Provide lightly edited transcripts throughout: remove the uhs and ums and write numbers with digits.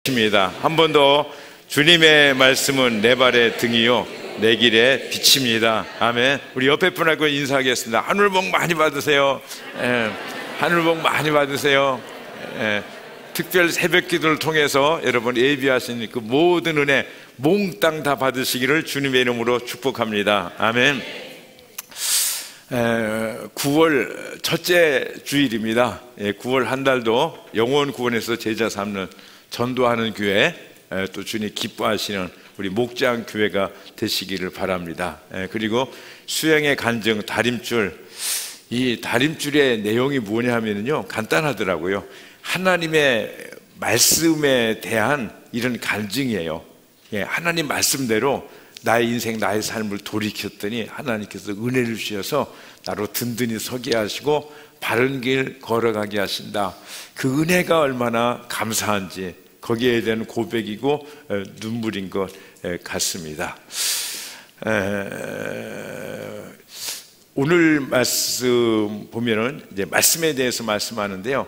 입니다. 한 번 더 주님의 말씀은 내 발의 등이요 내 길의 빛입니다. 아멘. 우리 옆에 분하고 인사하겠습니다. 하늘 복 많이 받으세요. 하늘 복 많이 받으세요. 특별 새벽 기도를 통해서 여러분 예비하신 그 모든 은혜 몽땅 다 받으시기를 주님의 이름으로 축복합니다. 아멘. 9월 첫째 주일입니다. 9월 한 달도 영혼 구원에서 제자 삼는 전도하는 교회, 또 주님 기뻐하시는 우리 목장 교회가 되시기를 바랍니다. 그리고 수행의 간증 다림줄, 이 다림줄의 내용이 뭐냐 하면요 간단하더라고요. 하나님의 말씀에 대한 이런 간증이에요. 하나님 말씀대로 나의 인생 나의 삶을 돌이켰더니 하나님께서 은혜를 주셔서 나로 든든히 서게 하시고 바른 길 걸어가게 하신다. 그 은혜가 얼마나 감사한지 거기에 대한 고백이고 눈물인 것 같습니다. 오늘 말씀 보면은 이제 말씀에 대해서 말씀하는데요.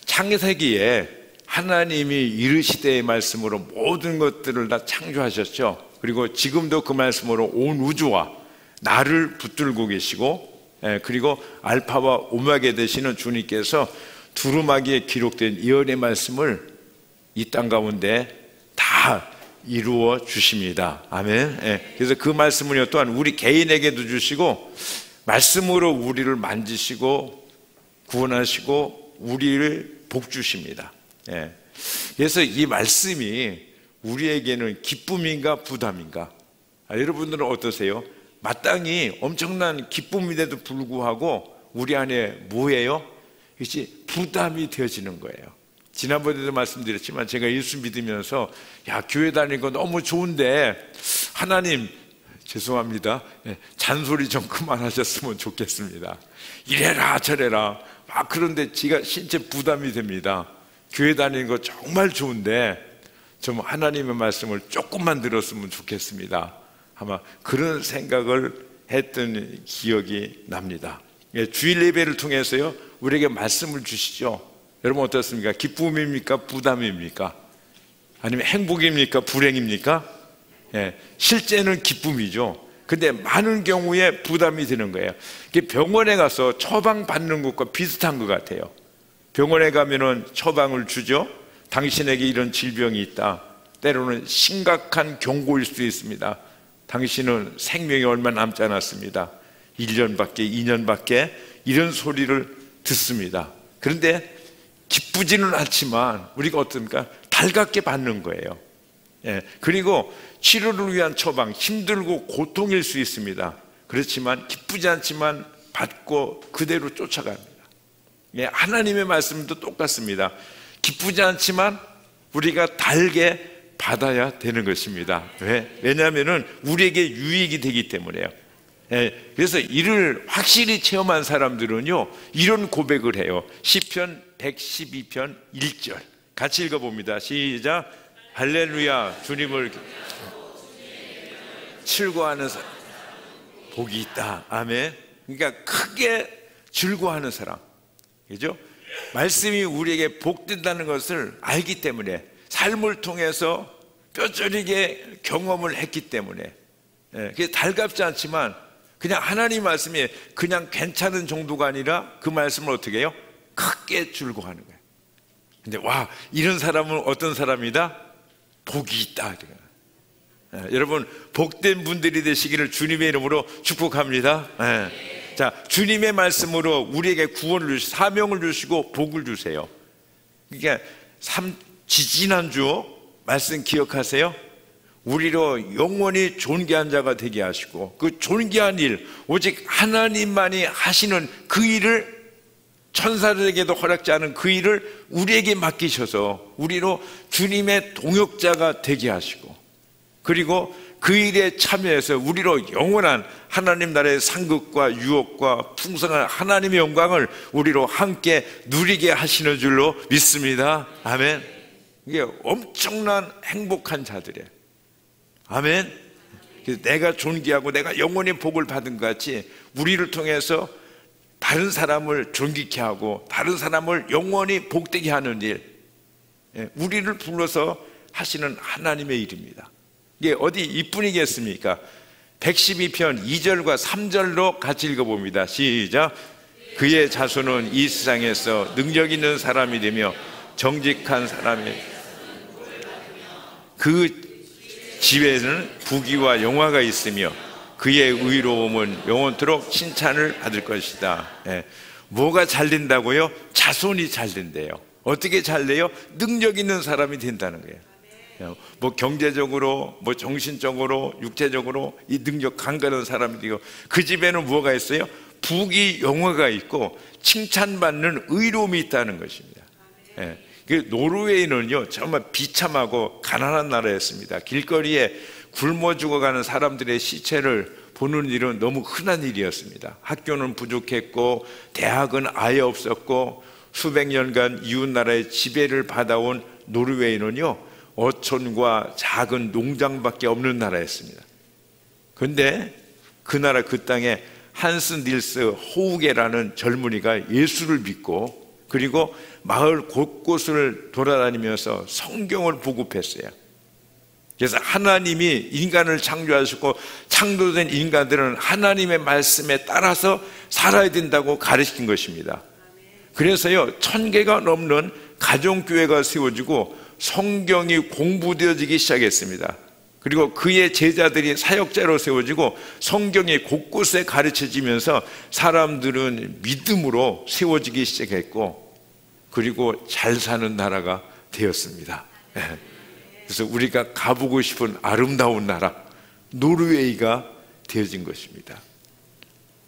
창세기에 하나님이 이르시되의 말씀으로 모든 것들을 다 창조하셨죠. 그리고 지금도 그 말씀으로 온 우주와 나를 붙들고 계시고, 그리고 알파와 오메가 되시는 주님께서 두루마기에 기록된 예언의 말씀을 이 땅 가운데 다 이루어 주십니다. 아멘. 그래서 그 말씀을 또한 우리 개인에게도 주시고 말씀으로 우리를 만지시고 구원하시고 우리를 복 주십니다. 그래서 이 말씀이 우리에게는 기쁨인가 부담인가? 여러분들은 어떠세요? 마땅히 엄청난 기쁨인데도 불구하고 우리 안에 뭐예요? 이것이 부담이 되어지는 거예요. 지난번에도 말씀드렸지만 제가 예수 믿으면서 교회 다니는 거 너무 좋은데 하나님 죄송합니다. 잔소리 좀 그만하셨으면 좋겠습니다. 이래라 저래라 그런데 제가 신체 부담이 됩니다. 교회 다니는 거 정말 좋은데 좀 하나님의 말씀을 조금만 들었으면 좋겠습니다. 아마 그런 생각을 했던 기억이 납니다. 주일 예배를 통해서요 우리에게 말씀을 주시죠. 여러분 어떻습니까? 기쁨입니까? 부담입니까? 아니면 행복입니까? 불행입니까? 실제는 기쁨이죠. 근데 많은 경우에 부담이 되는 거예요. 병원에 가서 처방 받는 것과 비슷한 것 같아요. 병원에 가면은 처방을 주죠. 당신에게 이런 질병이 있다. 때로는 심각한 경고일 수도 있습니다. 당신은 생명이 얼마 남지 않았습니다. 1년밖에 2년밖에 이런 소리를 듣습니다. 그런데 기쁘지는 않지만 우리가 어떻습니까? 달갑게 받는 거예요. 그리고 치료를 위한 처방 힘들고 고통일 수 있습니다. 그렇지만 기쁘지 않지만 받고 그대로 쫓아갑니다. 하나님의 말씀도 똑같습니다. 기쁘지 않지만 우리가 달게 받아야 되는 것입니다. 왜냐하면 우리에게 유익이 되기 때문에요. 그래서 이를 확실히 체험한 사람들은요 이런 고백을 해요. 시편 112편 1절 같이 읽어봅니다. 시작. 할렐루야. 주님을 즐거워하는 사람 복이 있다. 아멘. 그러니까 크게 즐거워하는 사람, 그죠? 말씀이 우리에게 복된다는 것을 알기 때문에 삶을 통해서 뼈저리게 경험을 했기 때문에 그게 달갑지 않지만 그냥 하나님 말씀이 그냥 괜찮은 정도가 아니라 그 말씀을 어떻게 해요? 크게 즐거워하는 거예요. 근데 이런 사람은 어떤 사람이다? 복이 있다. 여러분 복된 분들이 되시기를 주님의 이름으로 축복합니다. 자, 주님의 말씀으로 우리에게 구원을 주시고 사명을 주시고 복을 주세요. 그러니까 지지난주 말씀 기억하세요? 우리로 영원히 존귀한 자가 되게 하시고 그 존귀한 일 오직 하나님만이 하시는 그 일을 천사들에게도 허락지 않은 그 일을 우리에게 맡기셔서 우리로 주님의 동역자가 되게 하시고 그리고 그 일에 참여해서 우리로 영원한 하나님 나라의 상급과 유업과 풍성한 하나님의 영광을 우리로 함께 누리게 하시는 줄로 믿습니다. 아멘. 이게 엄청난 행복한 자들이에요. 아멘. 그래서 내가 존귀하고 내가 영원히 복을 받은 것 같이 우리를 통해서 다른 사람을 존귀케 하고 다른 사람을 영원히 복되게 하는 일, 우리를 불러서 하시는 하나님의 일입니다. 이게 어디 이뿐이겠습니까? 112편 2절과 3절로 같이 읽어봅니다. 시작. 그의 자손은 이 세상에서 능력 있는 사람이 되며 정직한 사람이, 그 집에는 부귀와 영화가 있으며 그의 의로움은 영원토록 칭찬을 받을 것이다. 예. 뭐가 잘 된다고요? 자손이 잘 된대요. 어떻게 잘 돼요? 능력 있는 사람이 된다는 거예요. 뭐 경제적으로, 뭐 정신적으로, 육체적으로 이 능력 강건한 사람이 되고, 그 집에는 뭐가 있어요? 부귀 영화가 있고 칭찬받는 의로움이 있다는 것입니다. 예. 노르웨이는요 정말 비참하고 가난한 나라였습니다. 길거리에 굶어 죽어가는 사람들의 시체를 보는 일은 너무 흔한 일이었습니다. 학교는 부족했고 대학은 아예 없었고 수백 년간 이웃나라의 지배를 받아온 노르웨이는요 어촌과 작은 농장밖에 없는 나라였습니다. 그런데 그 나라 그 땅에 한스 닐스 호우게라는 젊은이가 예수를 믿고 그리고 마을 곳곳을 돌아다니면서 성경을 보급했어요. 그래서 하나님이 인간을 창조하시고 창조된 인간들은 하나님의 말씀에 따라서 살아야 된다고 가르친 것입니다. 그래서요 1000개가 넘는 가정교회가 세워지고 성경이 공부되어지기 시작했습니다. 그리고 그의 제자들이 사역자로 세워지고 성경이 곳곳에 가르쳐지면서 사람들은 믿음으로 세워지기 시작했고 그리고 잘 사는 나라가 되었습니다. 그래서 우리가 가보고 싶은 아름다운 나라 노르웨이가 되어진 것입니다.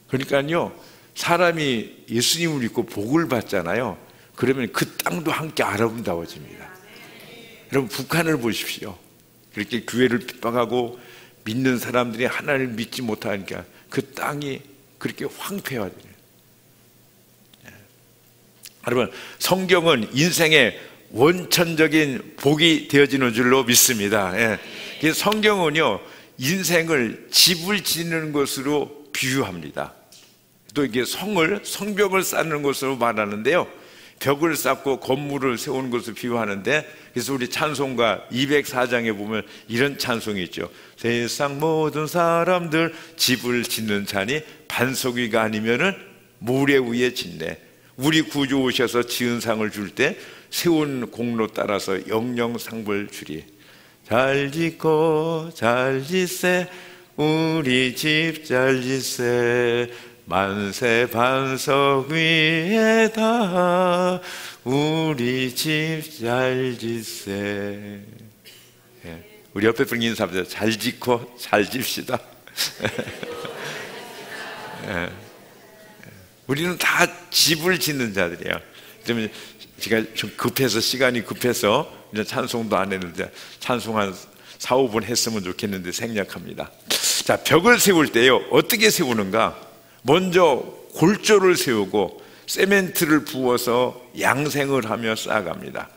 그러니까요 사람이 예수님을 믿고 복을 받잖아요. 그러면 그 땅도 함께 아름다워집니다. 여러분 북한을 보십시오. 그렇게 교회를 핍박하고 믿는 사람들이 하나님을 믿지 못하니까 그 땅이 그렇게 황폐화돼요. 여러분 성경은 인생의 원천적인 복이 되어지는 줄로 믿습니다. 예. 성경은요 인생을 집을 짓는 것으로 비유합니다. 또 이게 성벽을 쌓는 것으로 말하는데요 벽을 쌓고 건물을 세우는 것을 비유하는데, 그래서 우리 찬송가 204장에 보면 이런 찬송이 있죠. 세상 모든 사람들 집을 짓는 자니 반석 위가 아니면은 모래 위에 짓네. 우리 구주 오셔서 지은 상을 줄 때 세운 공로 따라서 영영상벌 주리. 잘 짓고 잘 짓세 우리 집 잘 짓세 만세 반석 위에다 우리 집 잘 짓세. 우리 옆에 분이 인사합니다. 잘 짓고 잘 집시다. 우리는 다 집을 짓는 자들이에요. 그러면 제가 좀 급해서 시간이 급해서 이제 찬송도 안 했는데 찬송 한 4, 5분 했으면 좋겠는데 생략합니다. 자, 벽을 세울 때요 어떻게 세우는가? 먼저 골조를 세우고 세멘트를 부어서 양생을 하며 쌓아갑니다.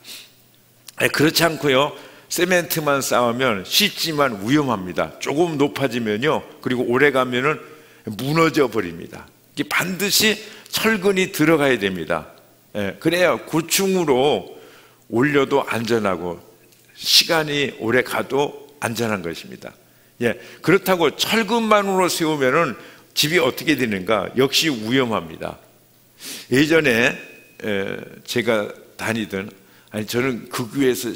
그렇지 않고요 세멘트만 쌓으면 쉽지만 위험합니다. 조금 높아지면요 그리고 오래 가면은 무너져 버립니다. 반드시 철근이 들어가야 됩니다. 그래야 고충으로 올려도 안전하고 시간이 오래 가도 안전한 것입니다. 그렇다고 철근만으로 세우면은 집이 어떻게 되는가? 역시 위험합니다. 예전에 제가 다니던 저는 그 교회에서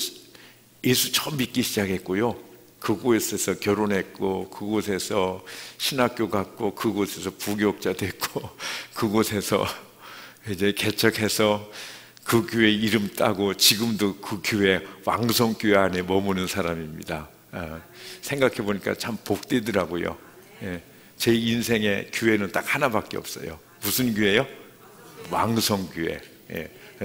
예수 처음 믿기 시작했고요. 그곳에서 결혼했고 그곳에서 신학교 갔고 그곳에서 부교육자 됐고 그곳에서 이제 개척해서 그 교회 이름 따고 지금도 그 교회 왕성교회 안에 머무는 사람입니다. 생각해 보니까 참 복되더라고요. 제 인생의 교회는 딱 하나밖에 없어요. 무슨 교회요? 왕성교회.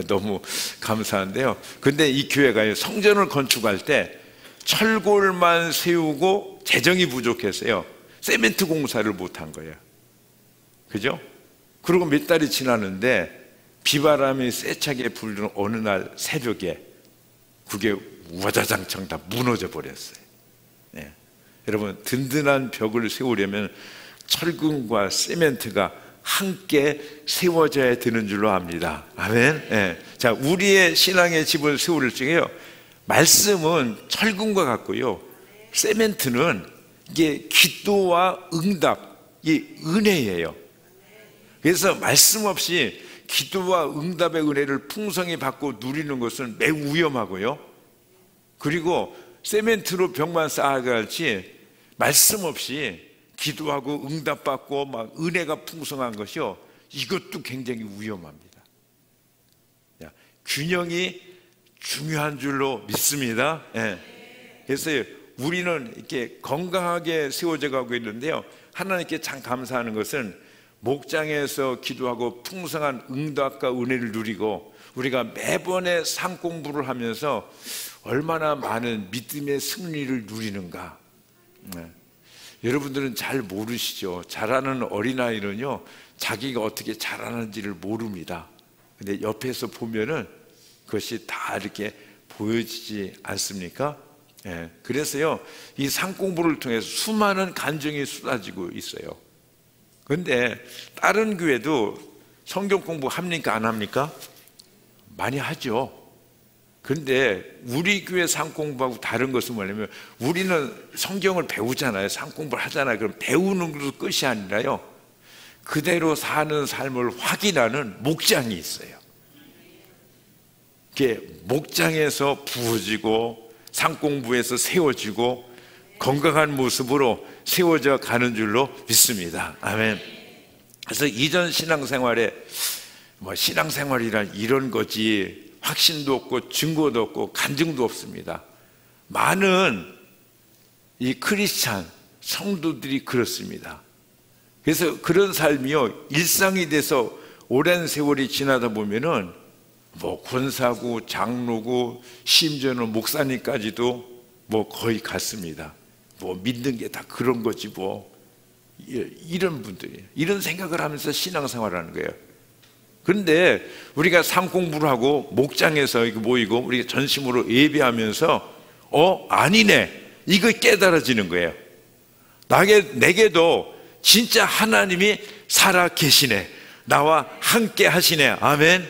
너무 감사한데요. 근데 이 교회가 성전을 건축할 때 철골만 세우고 재정이 부족했어요. 세멘트 공사를 못한 거예요. 그죠? 그리고 몇 달이 지났는데 비바람이 세차게 불던 어느 날 새벽에 그게 와자장창 다 무너져 버렸어요. 여러분 든든한 벽을 세우려면 철근과 세멘트가 함께 세워져야 되는 줄로 압니다. 아멘. 자, 우리의 신앙의 집을 세울 적에요 말씀은 철근과 같고요, 세멘트는 이게 기도와 응답, 이 은혜예요. 그래서 말씀 없이 기도와 응답의 은혜를 풍성히 받고 누리는 것은 매우 위험하고요, 그리고 세멘트로 벽만 쌓아갈지 말씀 없이 기도하고 응답받고 막 은혜가 풍성한 것이요, 이것도 굉장히 위험합니다. 균형이 중요한 줄로 믿습니다. 그래서 우리는 이렇게 건강하게 세워져 가고 있는데요, 하나님께 참 감사하는 것은 목장에서 기도하고 풍성한 응답과 은혜를 누리고 우리가 매번의 상 공부를 하면서 얼마나 많은 믿음의 승리를 누리는가. 여러분들은 잘 모르시죠. 자라는 어린아이는요, 자기가 어떻게 자라는지를 모릅니다. 근데 옆에서 보면은 그것이 다 이렇게 보여지지 않습니까? 그래서요, 이 상 공부를 통해서 수많은 간증이 쏟아지고 있어요. 그런데 다른 교회도 성경 공부 합니까? 안 합니까? 많이 하죠. 근데 우리 교회 상 공부하고 다른 것은 뭐냐면, 우리는 성경을 배우잖아요. 상 공부를 하잖아요. 그럼 배우는 것도 끝이 아니라요, 그대로 사는 삶을 확인하는 목장이 있어요. 이게 목장에서 부어지고 상 공부에서 세워지고 건강한 모습으로 세워져 가는 줄로 믿습니다. 아멘. 그래서 이전 신앙생활에 신앙생활이란 이런 거지 확신도 없고 증거도 없고 간증도 없습니다. 많은 이 크리스찬 성도들이 그렇습니다. 그래서 그런 삶이요, 일상이 돼서 오랜 세월이 지나다 보면은 권사고 장로고 심지어는 목사님까지도 거의 같습니다. 믿는 게 다 그런 거지 이런 분들이 이런 생각을 하면서 신앙생활하는 거예요. 그런데 우리가 상 공부를 하고 목장에서 모이고 우리가 전심으로 예배하면서 아니네, 이거 깨달아지는 거예요. 내게도 진짜 하나님이 살아 계시네, 나와 함께 하시네. 아멘.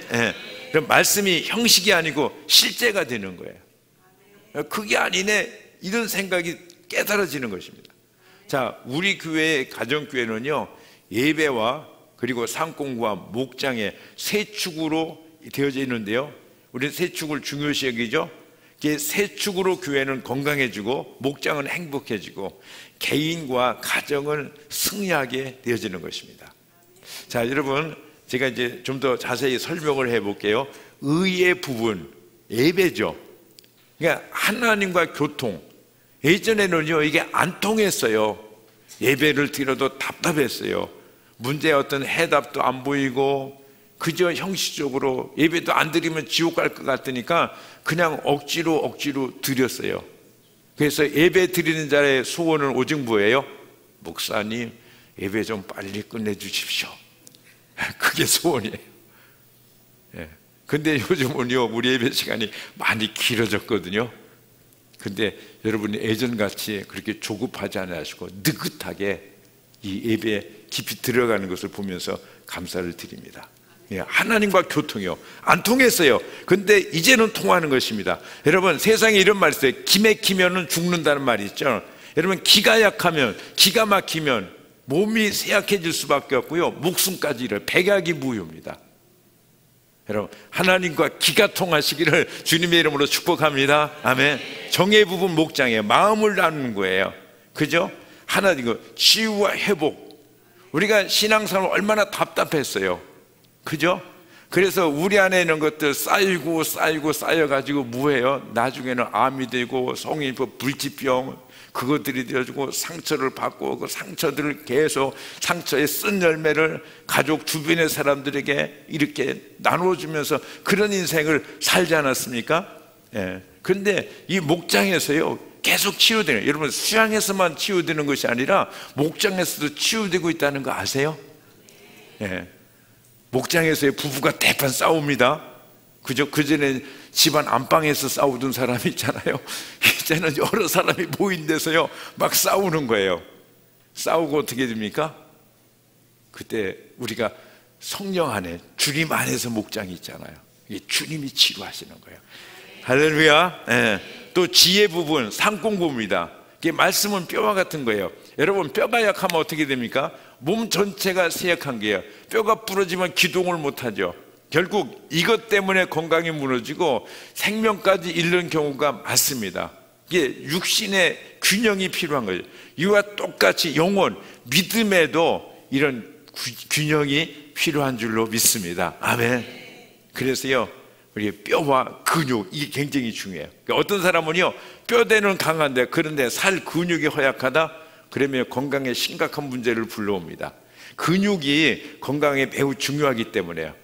그럼 말씀이 형식이 아니고 실제가 되는 거예요. 그게 아니네, 이런 생각이 깨달아지는 것입니다. 자, 우리 교회의 가정교회는요, 예배와 그리고 상공부와 목장의 세 축으로 되어져 있는데요, 우리는 세 축을 중요시 여기죠. 세 축으로 교회는 건강해지고 목장은 행복해지고 개인과 가정은 승리하게 되어지는 것입니다. 자, 여러분, 제가 이제 좀 더 자세히 설명을 해볼게요. 의의 부분, 예배죠. 그러니까 하나님과 교통. 예전에는요, 이게 안 통했어요. 예배를 드려도 답답했어요. 문제의 어떤 해답도 안 보이고 그저 형식적으로 예배도 안 드리면 지옥 갈 것 같으니까 그냥 억지로 드렸어요. 그래서 예배 드리는 자의 소원은 오직 뭐예요? 목사님, 예배 좀 빨리 끝내주십시오. 그게 소원이에요. 근데 요즘은요, 우리 예배 시간이 많이 길어졌거든요. 근데 여러분이 예전같이 그렇게 조급하지 않으시고 느긋하게 이 예배에 깊이 들어가는 것을 보면서 감사를 드립니다. 하나님과 교통이요, 안 통했어요. 근데 이제는 통하는 것입니다. 여러분, 세상에 이런 말이 있어요. 기 막히면 죽는다는 말이 있죠. 여러분, 기가 약하면, 기가 막히면 몸이 쇠약해질 수밖에 없고요, 목숨까지 잃어요. 백약이 무효입니다. 여러분, 하나님과 기가 통하시기를 주님의 이름으로 축복합니다. 아멘. 정의 부분 목장에 마음을 나누는 거예요. 그죠? 하나님, 치유와 회복. 우리가 신앙생활 얼마나 답답했어요. 그죠? 그래서 우리 안에 있는 것들 쌓여가지고 뭐예요? 나중에는 암이 되고 성인병, 불치병, 그것들이 되어지고 상처를 받고 그 상처들을 계속 상처의 쓴 열매를 가족 주변의 사람들에게 이렇게 나누어주면서 그런 인생을 살지 않았습니까? 근데 이 목장에서요, 계속 치유되는, 여러분, 수양에서만 치유되는 것이 아니라 목장에서도 치유되고 있다는 거 아세요? 목장에서의 부부가 대판 싸웁니다. 그죠? 그전에 집안 안방에서 싸우던 사람이 있잖아요. 이제는 여러 사람이 모인 데서요, 막 싸우는 거예요. 싸우고 어떻게 됩니까? 그때 우리가 성령 안에, 주님 안에서 목장이 있잖아요. 이게 주님이 치료하시는 거예요. 할렐루야. 예. 또 지혜 부분, 상공부입니다. 이게 말씀은 뼈와 같은 거예요. 여러분, 뼈가 약하면 어떻게 됩니까? 몸 전체가 쇠약한 게요. 뼈가 부러지면 기동을 못하죠. 결국 이것 때문에 건강이 무너지고 생명까지 잃는 경우가 많습니다. 이게 육신의 균형이 필요한 거죠. 이와 똑같이 영혼, 믿음에도 이런 균형이 필요한 줄로 믿습니다. 아멘. 그래서요, 우리 뼈와 근육, 이게 굉장히 중요해요. 어떤 사람은요, 뼈대는 강한데 그런데 살 근육이 허약하다? 그러면 건강에 심각한 문제를 불러옵니다. 근육이 건강에 매우 중요하기 때문에요.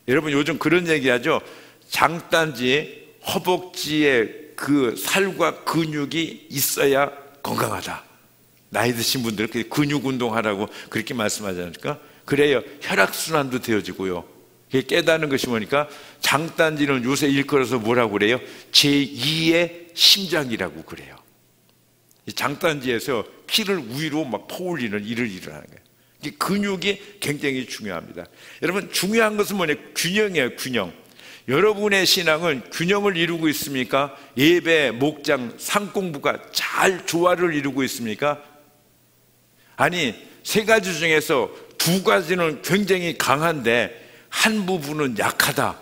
여러분, 요즘 그런 얘기하죠. 장단지, 허벅지에 그 살과 근육이 있어야 건강하다. 나이 드신 분들 근육 운동하라고 그렇게 말씀하지 않습니까? 그래야 혈액순환도 되어지고요. 깨닫는 것이 뭐니까, 장단지는 요새 일컬어서 뭐라고 그래요? 제2의 심장이라고 그래요. 이 장단지에서 피를 위로 막 퍼올리는 일을 일어나는 거예요. 이 근육이 굉장히 중요합니다. 여러분, 중요한 것은 뭐냐? 균형이에요, 균형. 여러분의 신앙은 균형을 이루고 있습니까? 예배, 목장, 상공부가 잘 조화를 이루고 있습니까? 아니, 세 가지 중에서 두 가지는 굉장히 강한데 한 부분은 약하다.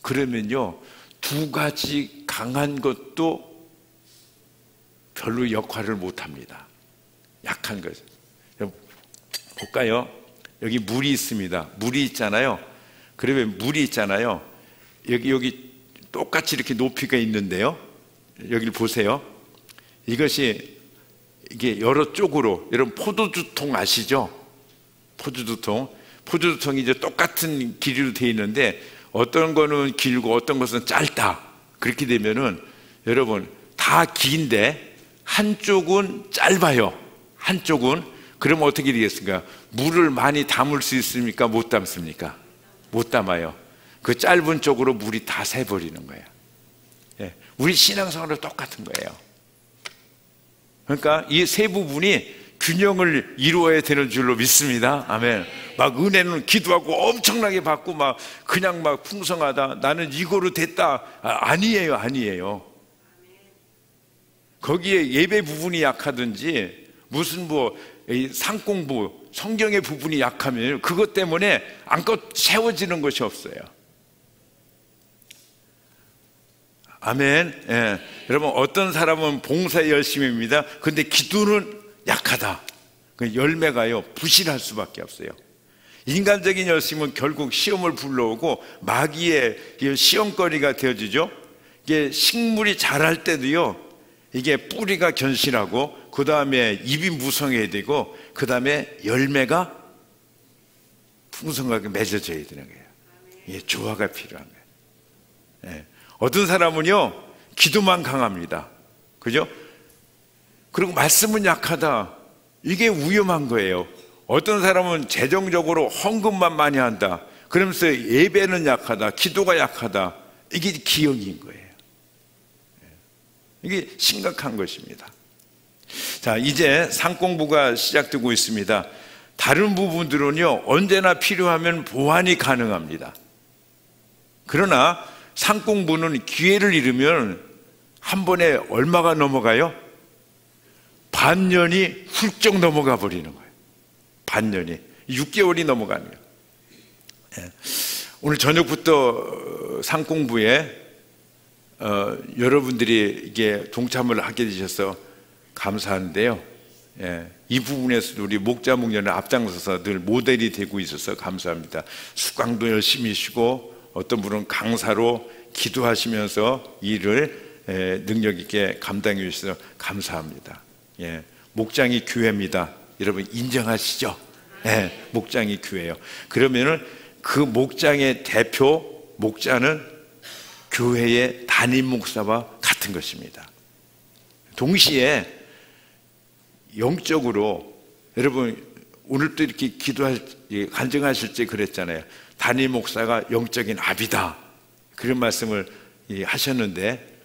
그러면요, 두 가지 강한 것도 별로 역할을 못합니다. 약한 것. 볼까요? 여기 물이 있습니다. 물이 있잖아요. 그러면 물이 있잖아요. 여기 똑같이 이렇게 높이가 있는데요. 여기를 보세요. 이것이 이게 여러 쪽으로, 여러분 포도주통 아시죠? 포도주통이 이제 똑같은 길이로 되어 있는데 어떤 거는 길고 어떤 것은 짧다. 그렇게 되면은 여러분 다 긴데 한쪽은 짧아요. 한쪽은. 그러면 어떻게 되겠습니까? 물을 많이 담을 수 있습니까? 못 담습니까? 못 담아요. 그 짧은 쪽으로 물이 다 새버리는 거예요. 예, 우리 신앙생활도 똑같은 거예요. 그러니까 이 세 부분이 균형을 이루어야 되는 줄로 믿습니다. 아멘. 막 은혜는 기도하고 엄청나게 받고 막 그냥 막 풍성하다. 나는 이거로 됐다. 아니에요. 거기에 예배 부분이 약하든지 무슨 뭐 상공부, 성경의 부분이 약하면 그것 때문에 안껏 세워지는 것이 없어요. 아멘. 예. 여러분, 어떤 사람은 봉사에 열심히 합니다. 근데 기도는 약하다. 그 열매가요, 부실할 수밖에 없어요. 인간적인 열심은 결국 시험을 불러오고 마귀의 시험거리가 되어지죠. 이게 식물이 자랄 때도요, 이게 뿌리가 견실하고 그 다음에 잎이 무성해야 되고 그 다음에 열매가 풍성하게 맺어져야 되는 거예요. 이게 조화가 필요한 거예요. 예. 어떤 사람은요, 기도만 강합니다. 그죠? 그리고 말씀은 약하다. 이게 위험한 거예요. 어떤 사람은 재정적으로 헌금만 많이 한다. 그러면서 예배는 약하다. 기도가 약하다. 이게 기형인 거예요. 이게 심각한 것입니다. 자, 이제 상공부가 시작되고 있습니다. 다른 부분들은요, 언제나 필요하면 보완이 가능합니다. 그러나 상공부는 기회를 잃으면 한 번에 얼마가 넘어가요? 반년이 훌쩍 넘어가 버리는 거예요. 반년이 6개월이 넘어가는 거예요. 예. 오늘 저녁부터 상공부에 여러분들이 이게 동참을 하게 되셔서 감사한데요. 예. 이 부분에서도 우리 목자 목녀는 앞장서서 늘 모델이 되고 있어서 감사합니다. 수강도 열심히 하시고 어떤 분은 강사로 기도하시면서 일을 능력 있게 감당해 주셔서 감사합니다. 예, 목장이 교회입니다. 여러분 인정하시죠? 예, 목장이 교회예요. 그러면은 그 목장의 대표 목자는 교회의 담임 목사와 같은 것입니다. 동시에 영적으로 여러분 오늘 또 이렇게 간증하실 때 그랬잖아요. 담임 목사가 영적인 아비다. 그런 말씀을 하셨는데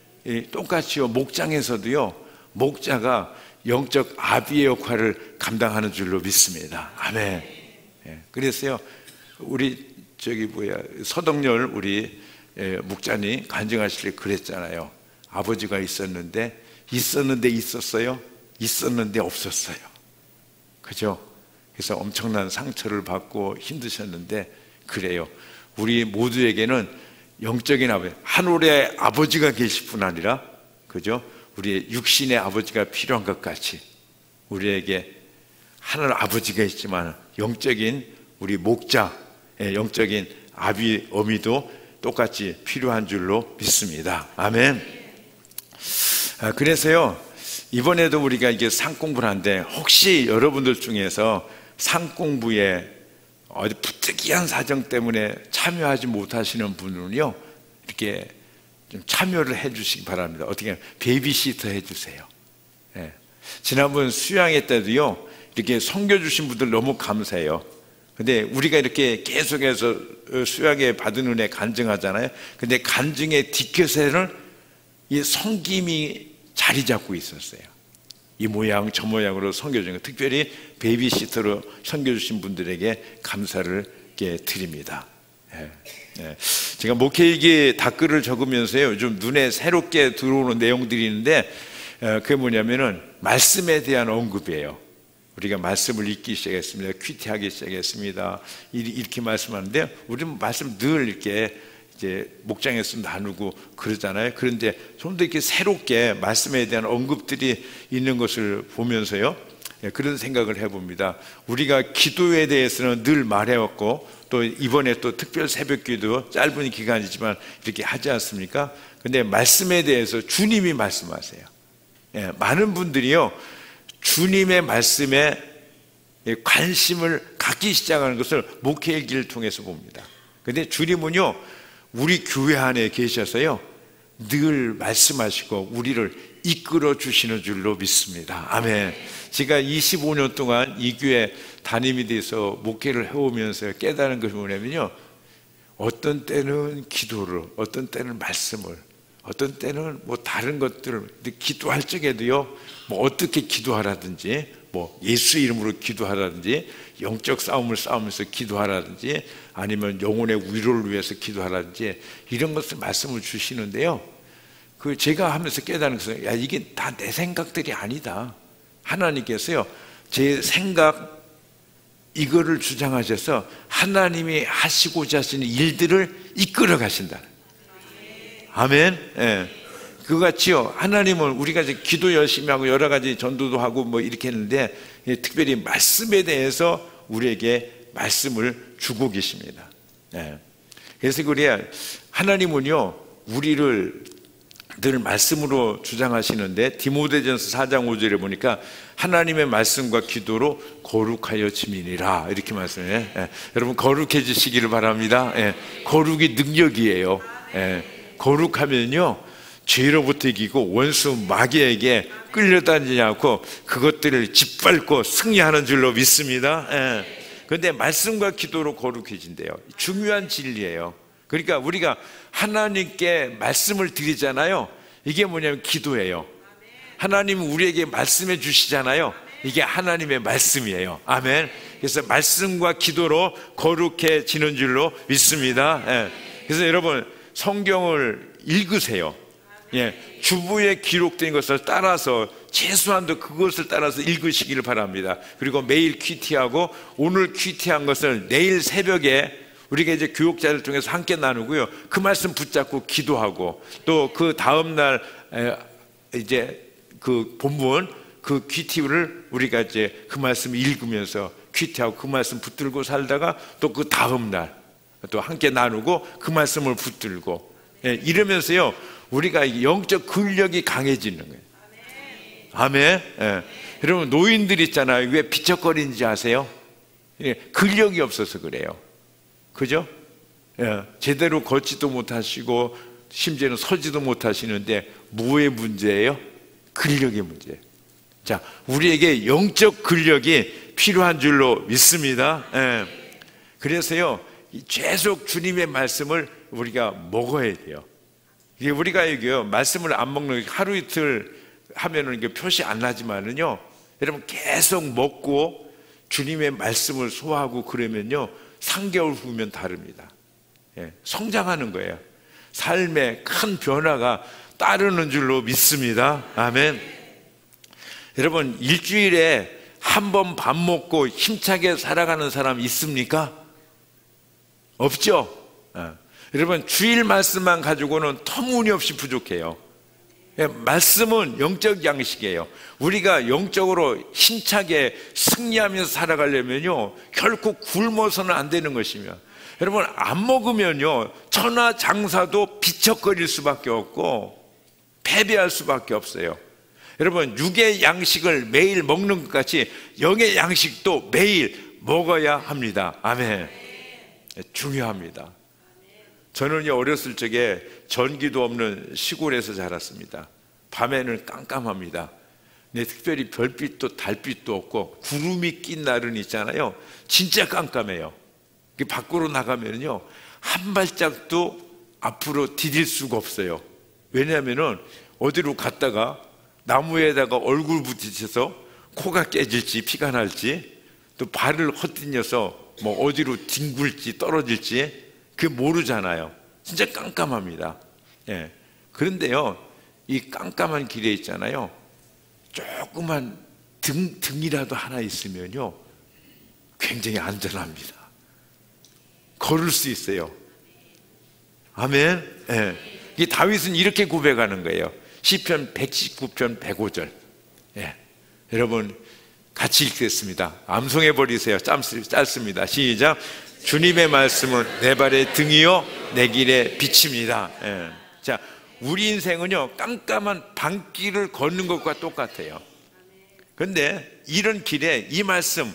똑같이요. 목장에서도요. 목자가 영적 아비의 역할을 감당하는 줄로 믿습니다. 아멘. 그래서요. 우리 서덕열 우리 목자님 간증하실 때 그랬잖아요. 아버지가 있었는데 있었어요? 있었는데 없었어요. 그죠? 그래서 엄청난 상처를 받고 힘드셨는데, 그래요. 우리 모두에게는 영적인 아버지, 하늘의 아버지가 계실 뿐 아니라, 그죠? 우리의 육신의 아버지가 필요한 것 같이 우리에게 하늘 아버지가 있지만 영적인 우리 목자, 영적인 아비, 어미도 똑같이 필요한 줄로 믿습니다. 아멘. 그래서요, 이번에도 우리가 이게 상공부를 하는데, 혹시 여러분들 중에서 상공부에 어디 부득이한 사정 때문에 참여하지 못하시는 분은요, 이렇게 좀 참여를 해 주시기 바랍니다. 어떻게 하면 베이비시터 해 주세요. 지난번 수양회 때도요, 이렇게 섬겨주신 분들 너무 감사해요. 근데 우리가 이렇게 계속해서 수양회 받은 은혜 간증하잖아요. 근데 간증의 뒷곁에는 이 섬김이 자리 잡고 있었어요. 이 모양 저 모양으로 섬겨주는 거, 특별히 베이비시터로 섬겨주신 분들에게 감사를 드립니다. 제가 목회일기 댓글을 적으면서요, 요즘 눈에 새롭게 들어오는 내용들이 있는데, 그게 뭐냐면은 말씀에 대한 언급이에요. 우리가 말씀을 읽기 시작했습니다. 큐티하기 시작했습니다. 이렇게 말씀하는데, 우리는 말씀 늘 이렇게 이제 목장에서 나누고 그러잖아요. 그런데 좀 더 이렇게 새롭게 말씀에 대한 언급들이 있는 것을 보면서요, 그런 생각을 해봅니다. 우리가 기도에 대해서는 늘 말해왔고, 또 이번에 또 특별 새벽기도 짧은 기간이지만 이렇게 하지 않습니까? 근데 말씀에 대해서 주님이 말씀하세요. 많은 분들이요, 주님의 말씀에 관심을 갖기 시작하는 것을 목회일기를 통해서 봅니다. 근데 주님은요, 우리 교회 안에 계셔서요, 늘 말씀하시고 우리를 이끌어 주시는 줄로 믿습니다. 아멘. 제가 25년 동안 이 교회 담임이 돼서 목회를 해오면서 깨달은 것이 뭐냐면요, 어떤 때는 기도를, 어떤 때는 말씀을, 어떤 때는 뭐 다른 것들을, 기도할 적에도요, 뭐 어떻게 기도하라든지, 뭐 예수 이름으로 기도하라든지, 영적 싸움을 싸우면서 기도하라든지, 아니면 영혼의 위로를 위해서 기도하라든지, 이런 것을 말씀을 주시는데요, 그 제가 하면서 깨달은 것은, 야, 이게 다 내 생각들이 아니다. 하나님께서요, 제 생각 이거를 주장하셔서 하나님이 하시고자 하시는 일들을 이끌어 가신다. 아멘. 그같이요, 하나님은 우리가 이제 기도 열심히 하고 여러 가지 전도도 하고 뭐 이렇게 했는데, 특별히 말씀에 대해서 우리에게 말씀을 주고 계십니다. 그래서 그래야 하나님은요, 우리를 늘 말씀으로 주장하시는데, 디모데전서 4장 5절에 보니까 하나님의 말씀과 기도로 거룩하여 지민이라, 이렇게 말씀해요. 여러분 거룩해지시기를 바랍니다. 거룩이 능력이에요. 거룩하면요, 죄로부터 이기고 원수 마귀에게 끌려다니지 않고 그것들을 짓밟고 승리하는 줄로 믿습니다. 그런데 말씀과 기도로 거룩해진대요. 중요한 진리예요. 그러니까 우리가 하나님께 말씀을 드리잖아요. 이게 뭐냐면 기도예요. 하나님은 우리에게 말씀해 주시잖아요. 이게 하나님의 말씀이에요. 아멘. 그래서 말씀과 기도로 거룩해지는 줄로 믿습니다. 그래서 여러분 성경을 읽으세요. 주부에 기록된 것을 따라서, 최소한도 그것을 따라서 읽으시기를 바랍니다. 그리고 매일 큐티하고, 오늘 큐티한 것을 내일 새벽에 우리가 이제 교육자를 통해서 함께 나누고요, 그 말씀 붙잡고 기도하고, 또 그 다음날 이제 그 본문, 그 큐티를 우리가 이제 그 말씀 읽으면서 큐티하고 그 말씀 붙들고 살다가, 또 그 다음날 또 함께 나누고 그 말씀을 붙들고, 이러면서요, 우리가 영적 근력이 강해지는 거예요. 아멘. 여러분 노인들 있잖아요. 왜 비척거리는지 아세요? 근력이 없어서 그래요. 그죠? 제대로 걷지도 못하시고 심지어는 서지도 못하시는데 뭐의 문제예요? 근력의 문제예요. 자, 우리에게 영적 근력이 필요한 줄로 믿습니다. 그래서요, 계속 주님의 말씀을 우리가 먹어야 돼요. 이게 우리가 이게요, 말씀을 안 먹는, 하루 이틀 하면은 이게 표시 안 나지만은요, 여러분 계속 먹고 주님의 말씀을 소화하고 그러면요, 3개월 후면 다릅니다. 성장하는 거예요. 삶의 큰 변화가 따르는 줄로 믿습니다. 아멘. 여러분, 일주일에 한 번 밥 먹고 힘차게 살아가는 사람 있습니까? 없죠? 여러분, 주일 말씀만 가지고는 터무니없이 부족해요. 말씀은 영적 양식이에요. 우리가 영적으로 힘차게 승리하면서 살아가려면요, 결코 굶어서는 안 되는 것이며, 여러분, 안 먹으면요, 천하장사도 비척거릴 수밖에 없고 패배할 수밖에 없어요. 여러분, 육의 양식을 매일 먹는 것 같이 영의 양식도 매일 먹어야 합니다. 아멘. 중요합니다. 저는요, 어렸을 적에 전기도 없는 시골에서 자랐습니다. 밤에는 깜깜합니다. 근데 특별히 별빛도 달빛도 없고 구름이 낀 날은 있잖아요. 진짜 깜깜해요. 밖으로 나가면요, 한 발짝도 앞으로 디딜 수가 없어요. 왜냐하면은 어디로 갔다가 나무에다가 얼굴 부딪혀서 코가 깨질지 피가 날지, 또 발을 헛디뎌서 뭐 어디로 뒹굴지 떨어질지 그게 모르잖아요. 진짜 깜깜합니다. 예. 그런데요, 이 깜깜한 길에 있잖아요, 조그만 등이라도 하나 있으면요, 굉장히 안전합니다. 걸을 수 있어요. 아멘. 예. 이 다윗은 이렇게 고백하는 거예요. 시편 119편 105절. 예. 여러분, 같이 읽겠습니다. 암송해 버리세요. 짧습니다. 시작. 주님의 말씀은 내 발의 등이요 내 길의 빛입니다. 예. 자, 우리 인생은요, 깜깜한 밤길을 걷는 것과 똑같아요. 그런데 이런 길에 이 말씀은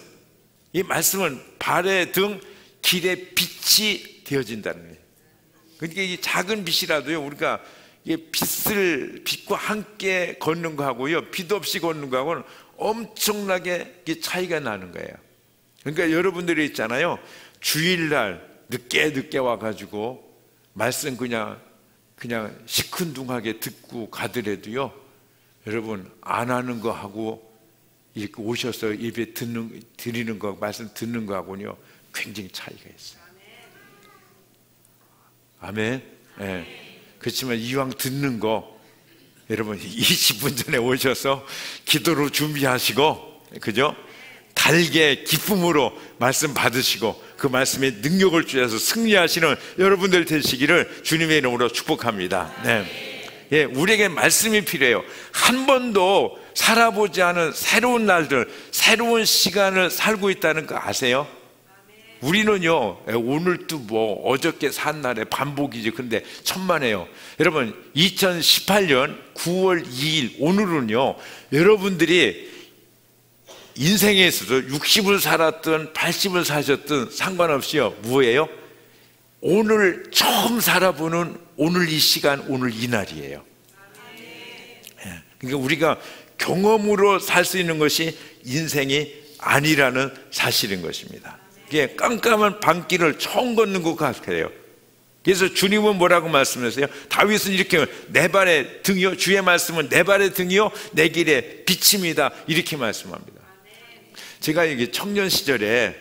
발의 등 길의 빛이 되어진다는 거예요. 그러니까 이 작은 빛이라도요, 우리가 빛과 함께 걷는 거하고요, 빛 없이 걷는 거하고는 엄청나게 차이가 나는 거예요. 그러니까 여러분들이 있잖아요, 주일날 늦게 와가지고 말씀 그냥 시큰둥하게 듣고 가더라도요, 여러분, 안 하는 거 하고 이렇게 오셔서 예배 드리는 거, 말씀 듣는 거하고는요, 굉장히 차이가 있어요. 아멘. 예. 그렇지만 이왕 듣는 거, 여러분 20분 전에 오셔서 기도로 준비하시고, 그죠? 달게 기쁨으로 말씀 받으시고 그 말씀에 능력을 주셔서 승리하시는 여러분들 되시기를 주님의 이름으로 축복합니다. 네. 예, 우리에게 말씀이 필요해요. 한 번도 살아보지 않은 새로운 날들, 새로운 시간을 살고 있다는 거 아세요? 우리는요, 오늘도 뭐 어저께 산 날의 반복이지. 근데 천만에요. 여러분, 2018년 9월 2일 오늘은요, 여러분들이 인생에 있어서 60을 살았든 80을 사셨든 상관없이요, 뭐예요? 오늘 처음 살아보는 오늘 이 시간, 오늘 이 날이에요. 그러니까 우리가 경험으로 살 수 있는 것이 인생이 아니라는 사실인 것입니다. 이게 깜깜한 밤길을 처음 걷는 것 같아요. 그래서 주님은 뭐라고 말씀하세요? 다윗은 이렇게, 내 발의 등이요, 주의 말씀은 내 발의 등이요 내 길의 빛입니다, 이렇게 말씀합니다. 제가 이게 청년 시절에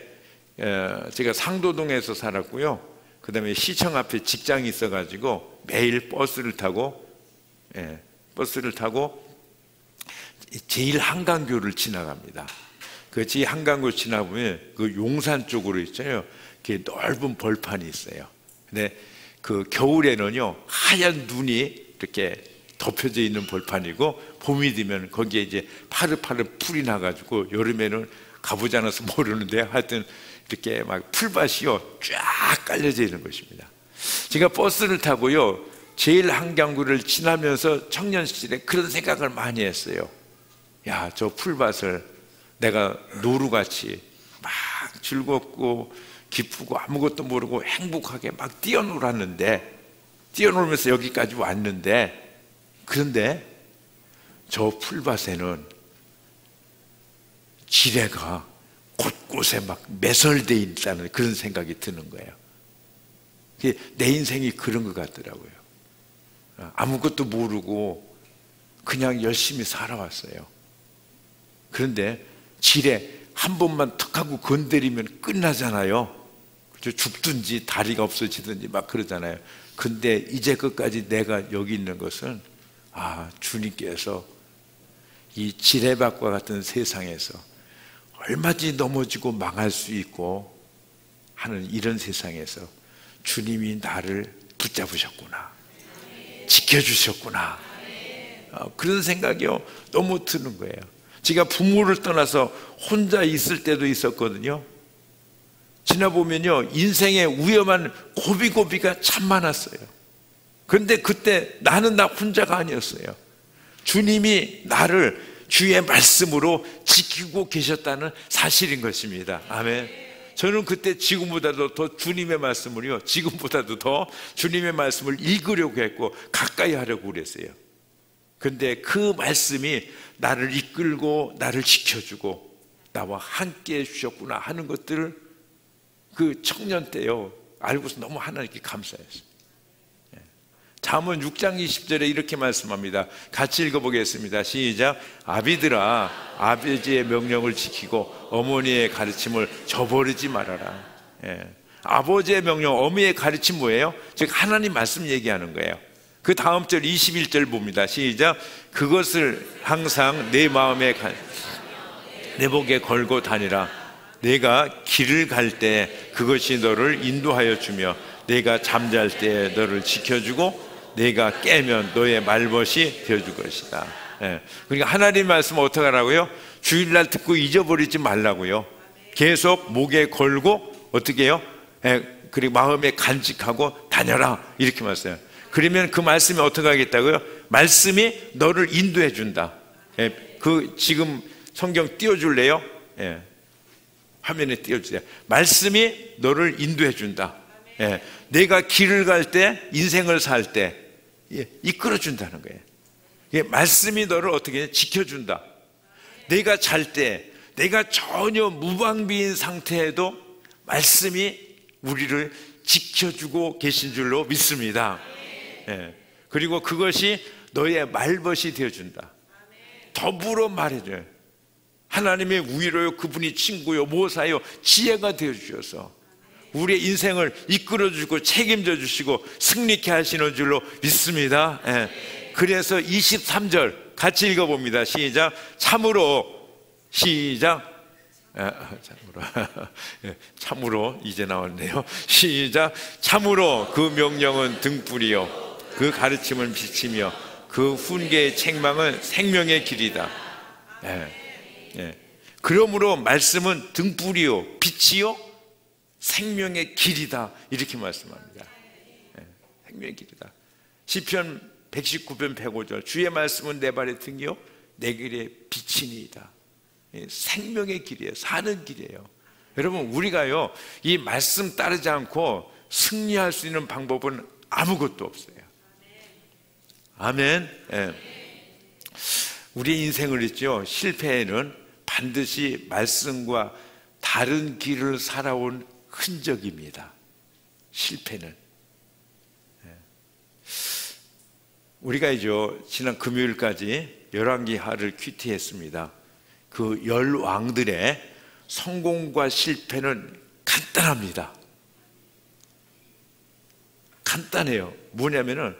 제가 상도동에서 살았고요, 그 다음에 시청 앞에 직장이 있어가지고 매일 버스를 타고 제1한강교를 지나갑니다. 그 제1한강교 지나보면 그 용산 쪽으로 있잖아요, 이렇게 넓은 벌판이 있어요. 근데 그 겨울에는요, 하얀 눈이 이렇게 덮여져 있는 벌판이고, 봄이 되면 거기에 이제 파릇파릇 풀이 나가지고, 여름에는 가보지 않아서 모르는데 하여튼 이렇게 막 풀밭이요 쫙 깔려져 있는 것입니다. 제가 버스를 타고요, 제1한강교를 지나면서 청년 시절에 그런 생각을 많이 했어요. 야, 저 풀밭을 내가 노루같이 막 즐겁고 기쁘고 아무것도 모르고 행복하게 막 뛰어놀면서 여기까지 왔는데, 그런데 저 풀밭에는 지뢰가 곳곳에 막 매설되어 있다는 그런 생각이 드는 거예요. 내 인생이 그런 것 같더라고요. 아무것도 모르고 그냥 열심히 살아왔어요. 그런데 지뢰 한 번만 턱 하고 건드리면 끝나잖아요. 죽든지 다리가 없어지든지 막 그러잖아요. 근데 이제 끝까지 내가 여기 있는 것은 주님께서 이 지뢰밭과 같은 세상에서 얼마든지 넘어지고 망할 수 있고 하는 이런 세상에서 주님이 나를 붙잡으셨구나, 지켜주셨구나, 그런 생각이요 너무 드는 거예요. 제가 부모를 떠나서 혼자 있을 때도 있었거든요. 지나보면요 인생에 위험한 고비고비가 참 많았어요. 그런데 그때 나는 나 혼자가 아니었어요. 주님이 나를 주의 말씀으로 지키고 계셨다는 사실인 것입니다. 아멘. 저는 그때 지금보다도 더 주님의 말씀을요, 지금보다도 더 주님의 말씀을 읽으려고 했고 가까이 하려고 그랬어요. 근데 그 말씀이 나를 이끌고 나를 지켜주고 나와 함께 해주셨구나 하는 것들을 그 청년 때요 알고서 너무 하나님께 감사했어요. 잠언 6장 20절에 이렇게 말씀합니다. 같이 읽어보겠습니다. 시작. 아비들아, 아버지의 명령을 지키고 어머니의 가르침을 저버리지 말아라. 아버지의 명령, 어머니의 가르침 뭐예요? 즉 하나님 말씀 얘기하는 거예요. 그 다음 절 21절 봅니다. 시작. 그것을 항상 내 마음에 내 목에 걸고 다니라. 내가 길을 갈 때 그것이 너를 인도하여 주며 내가 잠잘 때 너를 지켜주고 내가 깨면 너의 말벗이 되어줄 것이다. 그러니까 하나님 말씀 어떻게 하라고요? 주일날 듣고 잊어버리지 말라고요. 계속 목에 걸고 어떻게 해요? 그리고 마음에 간직하고 다녀라 이렇게 말씀해요. 그러면 그 말씀이 어떻게 하겠다고요? 말씀이 너를 인도해 준다. 그 지금 성경 띄워줄래요? 화면에 띄워주세요. 말씀이 너를 인도해 준다. 내가 길을 갈 때, 인생을 살 때 이끌어 준다는 거예요. 말씀이 너를 어떻게 해? 지켜준다. 내가 잘 때, 내가 전혀 무방비인 상태에도 말씀이 우리를 지켜주고 계신 줄로 믿습니다. 그리고 그것이 너의 말벗이 되어준다. 더불어 말해줘요. 하나님의 위로요, 그분이 친구요, 모사요, 지혜가 되어주셔서 우리의 인생을 이끌어주고 책임져 주시고 승리케 하시는 줄로 믿습니다. 그래서 23절 같이 읽어봅니다. 시작. 참으로, 시작. 참으로 이제 나왔네요. 시작. 참으로 그 명령은 등불이요 그 가르침은 빛이며 그 훈계의 책망은 생명의 길이다. 그러므로 말씀은 등불이요 빛이요 생명의 길이다 이렇게 말씀합니다. 생명의 길이다. 시편 119편 105절 주의 말씀은 내 발의 등이요 내 길의 빛이니이다. 생명의 길이에요. 사는 길이에요. 여러분 우리가요 이 말씀 따르지 않고 승리할 수 있는 방법은 아무것도 없어요. 아멘. 우리 인생을 있죠. 실패에는 반드시 말씀과 다른 길을 살아온 흔적입니다. 실패는. 우리가 이제 지난 금요일까지 열왕기하를 큐티했습니다. 그 10왕들의 성공과 실패는 간단합니다. 간단해요. 뭐냐면은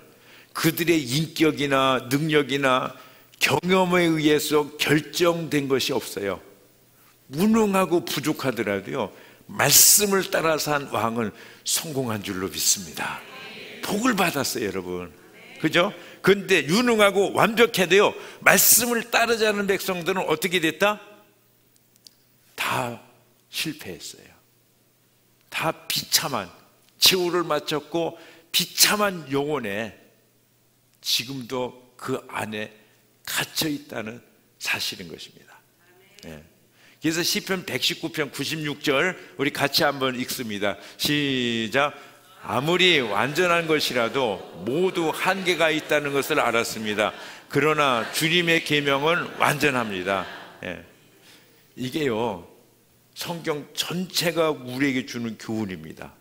그들의 인격이나 능력이나 경험에 의해서 결정된 것이 없어요. 무능하고 부족하더라도요 말씀을 따라서 한 왕은 성공한 줄로 믿습니다. 복을 받았어요 여러분. 그죠? 그런데 유능하고 완벽해도요 말씀을 따르지 않은 백성들은 어떻게 됐다? 다 실패했어요. 다 비참한 최후를 마쳤고 비참한 영혼에 지금도 그 안에 갇혀 있다는 사실인 것입니다. 그래서 시편 119편 96절 우리 같이 한번 읽습니다. 시작. 아무리 완전한 것이라도 모두 한계가 있다는 것을 알았습니다. 그러나 주님의 계명은 완전합니다. 이게요 성경 전체가 우리에게 주는 교훈입니다.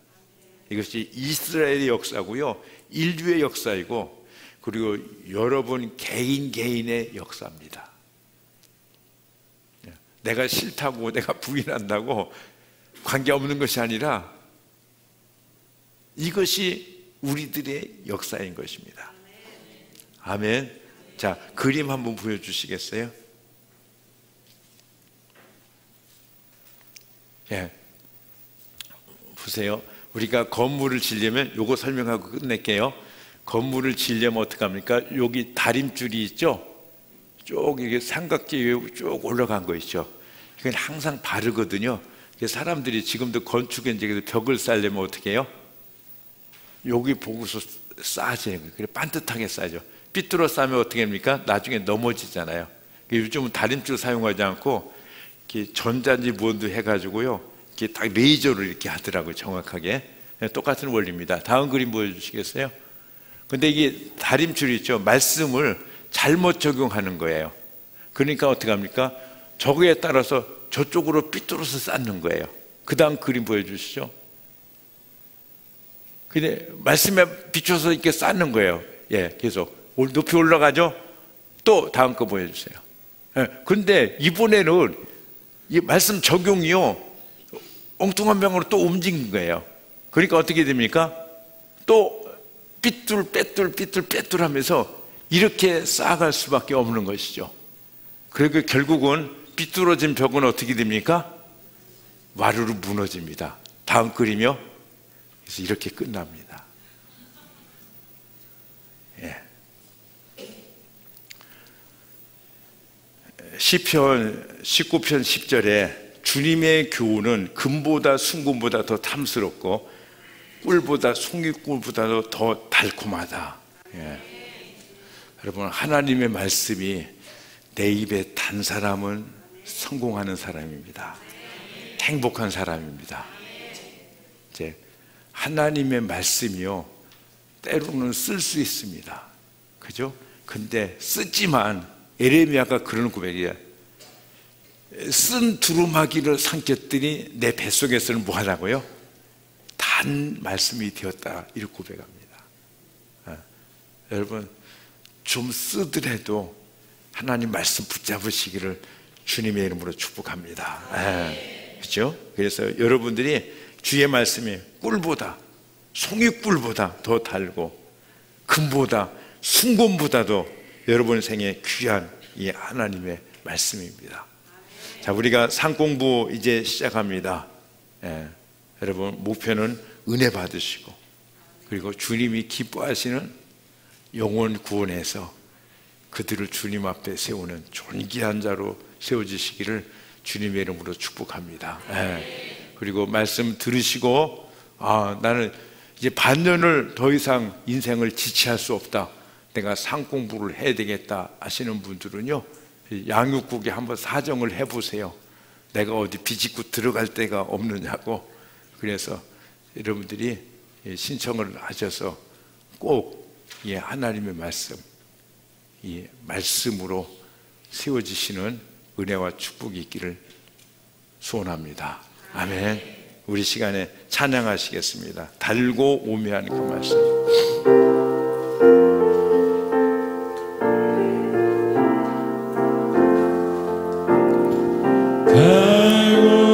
이것이 이스라엘의 역사고요 인류의 역사이고 그리고 여러분 개인의 역사입니다. 내가 싫다고 내가 부인한다고 관계없는 것이 아니라 이것이 우리들의 역사인 것입니다. 아멘. 자, 그림 한번 보여주시겠어요? 예. 보세요. 우리가 건물을 지려면 요거 설명하고 끝낼게요. 건물을 지려면 어떡합니까? 여기 다림줄이 있죠? 쭉 이게 삼각지에 쭉 올라간 거 있죠? 이건 항상 바르거든요. 사람들이 지금도 건축 현장에서 벽을 쌓으려면 어떻게 해요? 여기 보고서 쌓아줘요. 그래 반듯하게 쌓아줘. 삐뚤어 쌓으면 어떻게 합니까? 나중에 넘어지잖아요. 요즘은 다림줄 사용하지 않고 이렇게 전자지 뭔도 해가지고요, 이렇게 딱 레이저로 이렇게 하더라고요. 정확하게. 똑같은 원리입니다. 다음 그림 보여주시겠어요? 근데 이게 다림줄이 있죠. 말씀을 잘못 적용하는 거예요. 그러니까 어떻게 합니까? 저거에 따라서 저쪽으로 삐뚤어서 쌓는 거예요. 그 다음 그림 보여주시죠. 근데 말씀에 비춰서 이렇게 쌓는 거예요. 예, 계속 높이 올라가죠. 또 다음 거 보여주세요. 예, 근데 이번에는 이 말씀 적용이요, 엉뚱한 방향으로 또 움직인 거예요. 그러니까 어떻게 됩니까? 또 삐뚤 하면서 이렇게 쌓아갈 수밖에 없는 것이죠. 그리고 결국은 삐뚤어진 벽은 어떻게 됩니까? 와르르 무너집니다. 다음 그림이요. 그래서 이렇게 끝납니다. 예. 시편 19편 10절에 주님의 교훈은 금보다 순금보다 더 탐스럽고 꿀보다 송이꿀보다도 더 달콤하다. 예. 여러분, 하나님의 말씀이 내 입에 단 사람은 성공하는 사람입니다. 행복한 사람입니다. 이제 하나님의 말씀이요, 때로는 쓸 수 있습니다. 그죠? 근데 쓰지만 에레미야가 그런 고백이에요. 쓴 두루마기를 삼켰더니 내 뱃속에서는 뭐 하라고요? 단 말씀이 되었다. 이렇게 고백합니다. 여러분, 좀 쓰더라도 하나님 말씀 붙잡으시기를 주님의 이름으로 축복합니다. 그렇죠? 그래서 여러분들이 주의 말씀이 꿀보다, 송이꿀보다 더 달고 금보다 순금보다도 여러분 생에 귀한 이 하나님의 말씀입니다. 자, 우리가 상공부 이제 시작합니다. 여러분, 목표는 은혜 받으시고, 그리고 주님이 기뻐하시는 영혼 구원해서 그들을 주님 앞에 세우는 존귀한 자로 세워지시기를 주님의 이름으로 축복합니다. 그리고 말씀 들으시고, 나는 이제 반년을 더 이상 인생을 지체할 수 없다, 내가 상공부를 해야 되겠다 하시는 분들은요, 양육국에 한번 사정을 해보세요. 내가 어디 비집고 들어갈 데가 없느냐고. 그래서 여러분들이 신청을 하셔서 꼭 이 하나님의 말씀, 이 말씀으로 세워지시는 은혜와 축복이 있기를 소원합니다. 아멘. 우리 시간에 찬양하시겠습니다. 달고 오묘한 그 말씀.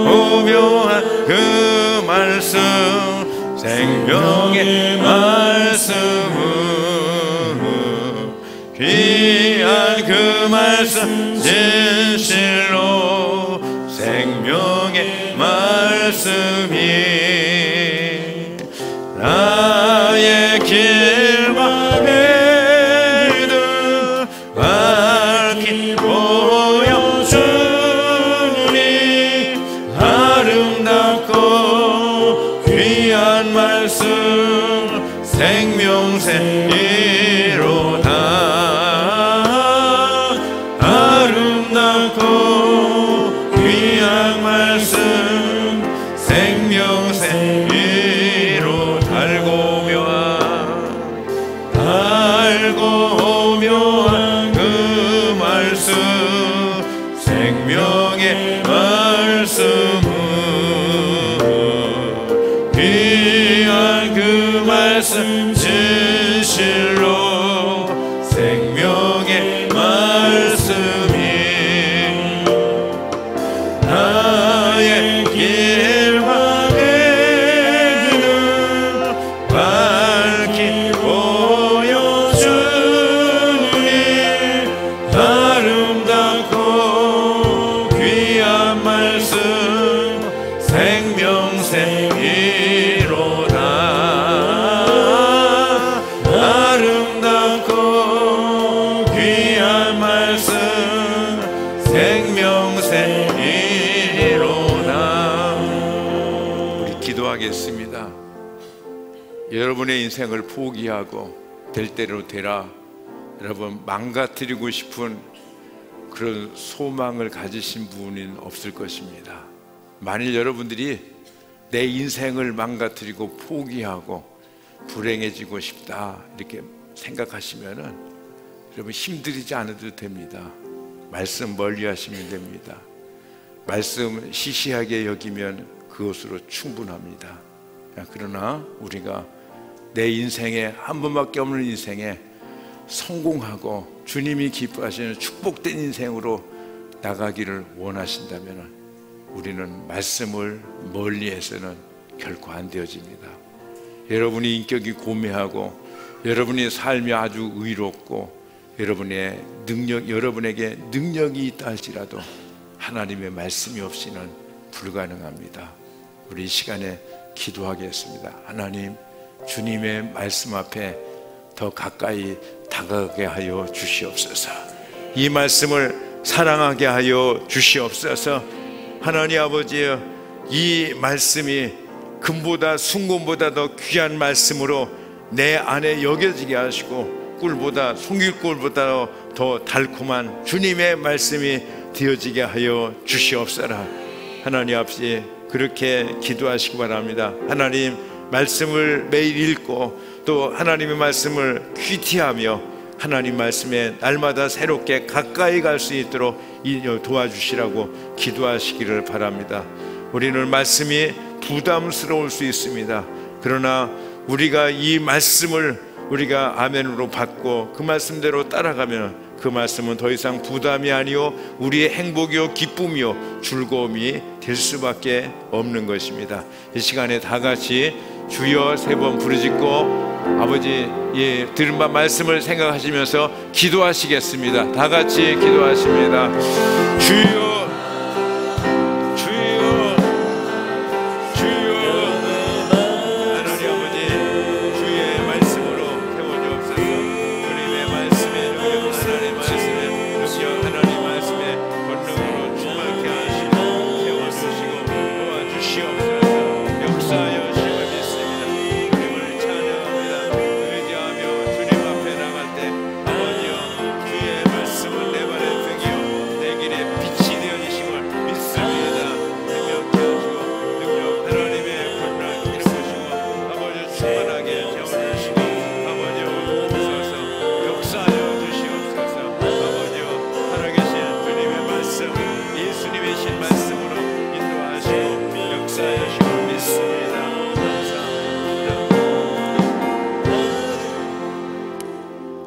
오묘한 그 말씀, 생명의 말씀은 귀한 그 말씀, 진실로 생명의 말씀이 나의 길과 길을 밝히 보여주니 아름답고 귀한 말씀, 생명새이로다. 아름답고 귀한 말씀, 생명새이로 달고 오묘한 그 말씀, 생명의 말씀은 귀한 그 말씀, 진실로 생명의 말씀이 나의 길과 길을 밝히 생명새이로다. 우리 기도하겠습니다. 여러분의 인생을 포기하고 될 대로 되라, 여러분 망가뜨리고 싶은 그런 소망을 가지신 분은 없을 것입니다. 만일 여러분들이 내 인생을 망가뜨리고 포기하고 불행해지고 싶다 이렇게 생각하시면은 여러분 힘들이지 않아도 됩니다. 말씀 멀리 하시면 됩니다. 말씀 시시하게 여기면 그것으로 충분합니다. 그러나 우리가 내 인생에 한 번밖에 없는 인생에 성공하고 주님이 기뻐하시는 축복된 인생으로 나가기를 원하신다면 우리는 말씀을 멀리해서는 결코 안 되어집니다. 여러분이 인격이 고매하고 여러분의 삶이 아주 의롭고 여러분에게 능력이 있다 할지라도 하나님의 말씀이 없이는 불가능합니다. 우리 이 시간에 기도하겠습니다. 하나님, 주님의 말씀 앞에 더 가까이 다가가게 하여 주시옵소서. 이 말씀을 사랑하게 하여 주시옵소서. 하나님 아버지여, 이 말씀이 금보다 순금보다 더 귀한 말씀으로 내 안에 여겨지게 하시고 꿀보다 송이꿀보다 더 달콤한 주님의 말씀이 되어지게 하여 주시옵소서. 하나님 아버지, 그렇게 기도하시기 바랍니다. 하나님 말씀을 매일 읽고 또 하나님의 말씀을 귀티하며 하나님 말씀에 날마다 새롭게 가까이 갈 수 있도록 도와주시라고 기도하시기를 바랍니다. 우리는 말씀이 부담스러울 수 있습니다. 그러나 우리가 이 말씀을 우리가 아멘으로 받고 그 말씀대로 따라가면 그 말씀은 더 이상 부담이 아니요 우리의 행복이요 기쁨이요 즐거움이 될 수밖에 없는 것입니다. 이 시간에 다 같이 주여 3번 부르짖고 아버지 들은 바 말씀을 생각하시면서 기도하시겠습니다. 다 같이 기도하십니다. 주여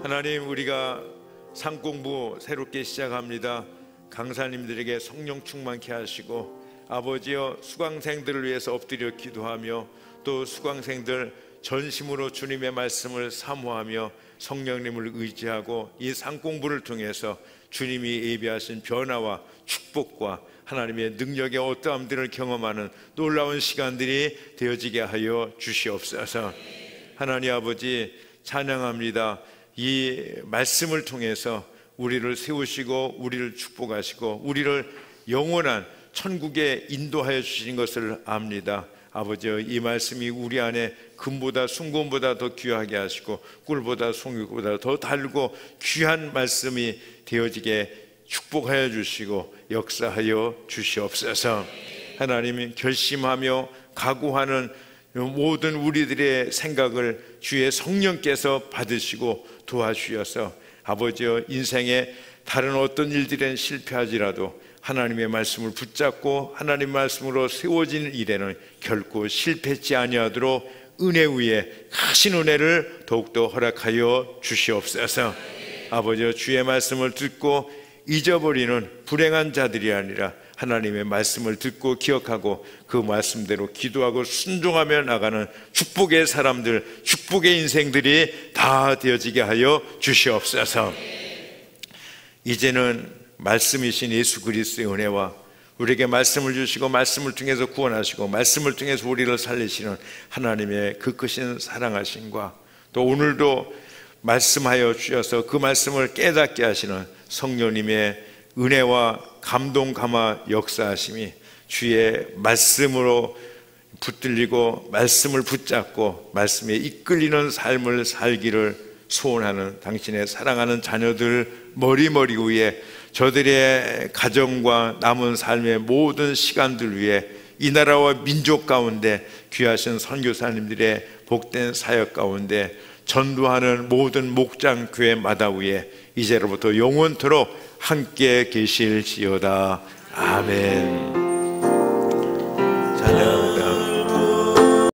하나님, 우리가 상공부 새롭게 시작합니다. 강사님들에게 성령 충만케 하시고 아버지여 수강생들을 위해서 엎드려 기도하며 또 수강생들 전심으로 주님의 말씀을 사모하며 성령님을 의지하고 이 상공부를 통해서 주님이 예비하신 변화와 축복과 하나님의 능력의 어떠함들을 경험하는 놀라운 시간들이 되어지게 하여 주시옵소서. 하나님 아버지, 찬양합니다. 이 말씀을 통해서 우리를 세우시고 우리를 축복하시고 우리를 영원한 천국에 인도하여 주신 것을 압니다. 아버지, 이 말씀이 우리 안에 금보다 순금보다 더 귀하게 하시고 꿀보다 송이보다 더 달고 귀한 말씀이 되어지게 축복하여 주시고 역사하여 주시옵소서. 하나님이 결심하며 각오하는 모든 우리들의 생각을 주의 성령께서 받으시고 도와주셔서 아버지여, 인생에 다른 어떤 일들엔 실패하지라도 하나님의 말씀을 붙잡고 하나님 말씀으로 세워진 일에는 결코 실패치 아니하도록 은혜 위에 크신 은혜를 더욱더 허락하여 주시옵소서. 아버지여, 주의 말씀을 듣고 잊어버리는 불행한 자들이 아니라 하나님의 말씀을 듣고 기억하고 그 말씀대로 기도하고 순종하며 나가는 축복의 사람들, 축복의 인생들이 다 되어지게 하여 주시옵소서. 이제는 말씀이신 예수 그리스도의 은혜와 우리에게 말씀을 주시고 말씀을 통해서 구원하시고 말씀을 통해서 우리를 살리시는 하나님의 그 크신 사랑하심과 또 오늘도 말씀하여 주셔서 그 말씀을 깨닫게 하시는 성령님의 은혜와 감동 감화 역사하심이 주의 말씀으로 붙들리고 말씀을 붙잡고 말씀에 이끌리는 삶을 살기를 소원하는 당신의 사랑하는 자녀들 머리 위에 저들의 가정과 남은 삶의 모든 시간들 위에 이 나라와 민족 가운데 귀하신 선교사님들의 복된 사역 가운데 전도하는 모든 목장 교회 마다 위에 이제로부터 영원토록 함께 계실지어다. 아멘.